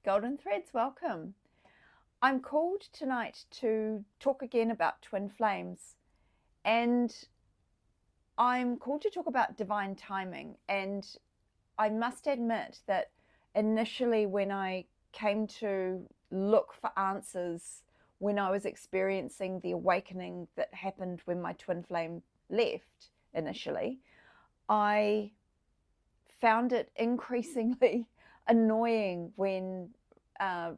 Golden Threads, welcome. I'm called tonight to talk again about twin flames, and I'm called to talk about divine timing. And I must admit that initially, when I came to look for answers, when I was experiencing the awakening that happened when my twin flame left initially, I found it increasingly annoying when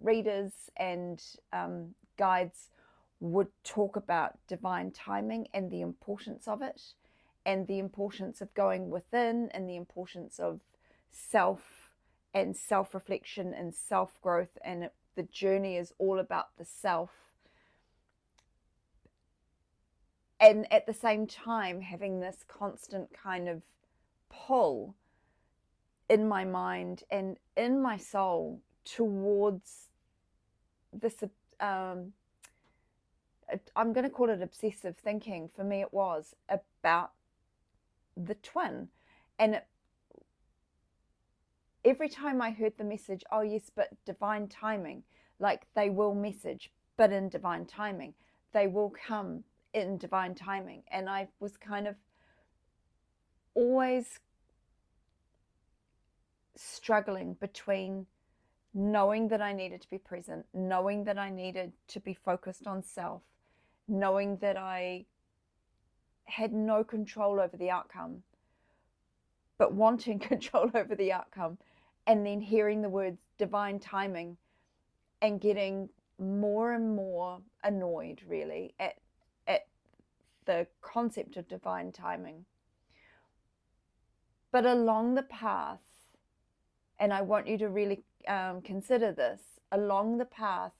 readers and guides would talk about divine timing and the importance of it, and the importance of going within, and the importance of self and self-reflection and self-growth, and the journey is all about the self. And at the same time, having this constant kind of pull in my mind and in my soul towards this, I'm going to call it obsessive thinking. For me, it was about the twin. And every time I heard the message, oh yes, but divine timing, like they will message, but in divine timing, they will come in divine timing. And I was kind of always struggling between knowing that I needed to be present, knowing that I needed to be focused on self, knowing that I had no control over the outcome, but wanting control over the outcome, and then hearing the words divine timing and getting more and more annoyed, really, at the concept of divine timing. But along the path, and I want you to really consider this, along the path,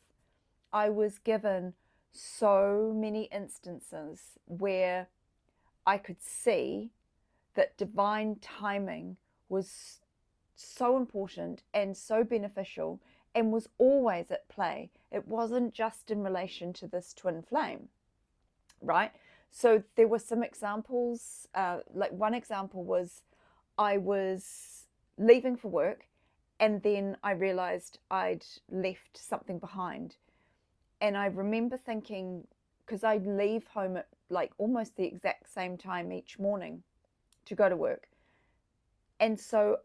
I was given so many instances where I could see that divine timing was so important and so beneficial and was always at play. It wasn't just in relation to this twin flame, right? So there were some examples, like one example was I was leaving for work, and then I realized I'd left something behind. And I remember thinking, because I'd leave home at like almost the exact same time each morning to go to work. And so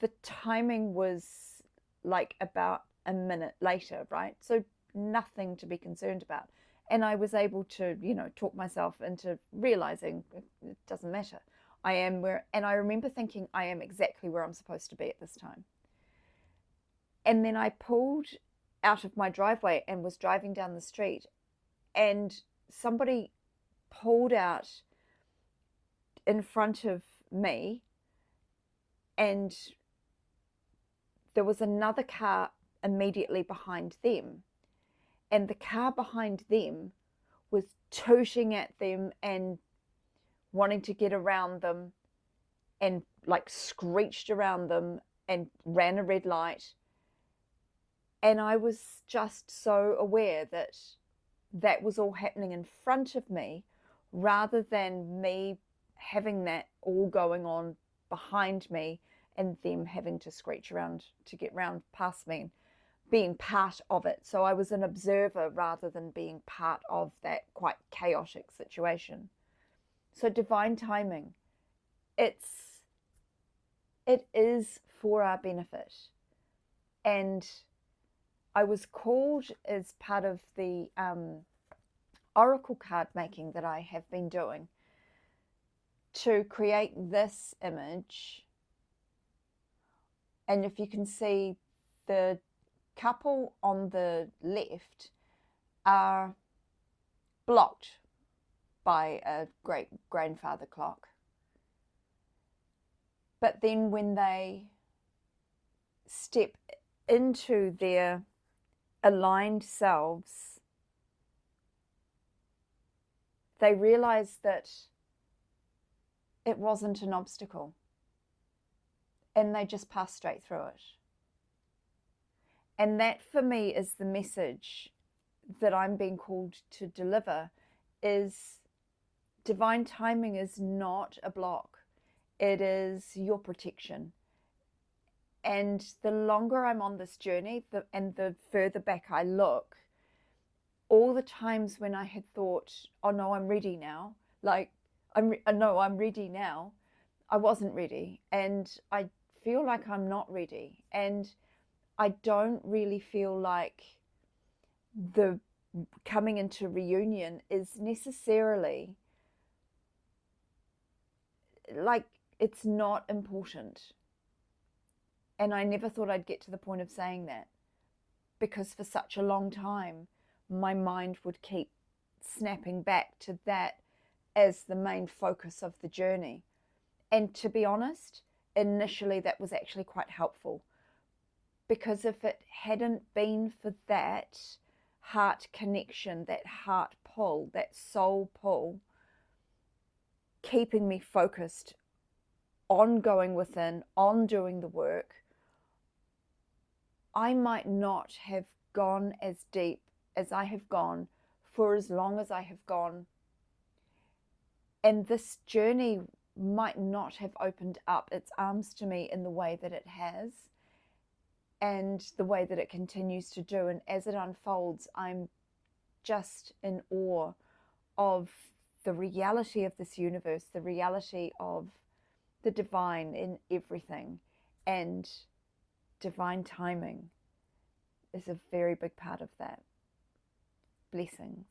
the timing was like about a minute later, right? So nothing to be concerned about. And I was able to, talk myself into realizing it doesn't matter. I am where, and I remember thinking, I am exactly where I'm supposed to be at this time. And then I pulled out of my driveway and was driving down the street, and somebody pulled out in front of me, and there was another car immediately behind them. And the car behind them was tooting at them and wanting to get around them, and like screeched around them and ran a red light. And I was just so aware that that was all happening in front of me, rather than me having that all going on behind me and them having to screech around to get round past me, being part of it. So I was an observer rather than being part of that quite chaotic situation. So divine timing, it is for our benefit. And I was called, as part of the oracle card making that I have been doing, to create this image. And if you can see, the couple on the left are blocked by a great grandfather clock. But then when they step into their aligned selves, they realize that it wasn't an obstacle, and they just pass straight through it. And that, for me, is the message that I'm being called to deliver, is divine timing is not a block. It is your protection. And the longer I'm on this journey, and the further back I look, all the times when I had thought, oh no, I'm ready now, like, no, I'm ready now, I wasn't ready. And I feel like I'm not ready. And I don't really feel like the coming into reunion is necessarily like, it's not important. And I never thought I'd get to the point of saying that, because for such a long time, my mind would keep snapping back to that as the main focus of the journey. And to be honest, initially that was actually quite helpful, because if it hadn't been for that heart connection, that heart pull, that soul pull, keeping me focused on going within, on doing the work, I might not have gone as deep as I have gone for as long as I have gone. And this journey might not have opened up its arms to me in the way that it has, and the way that it continues to do. And as it unfolds, I'm just in awe of the reality of this universe, the reality of the divine in everything. And divine timing is a very big part of that. Blessings.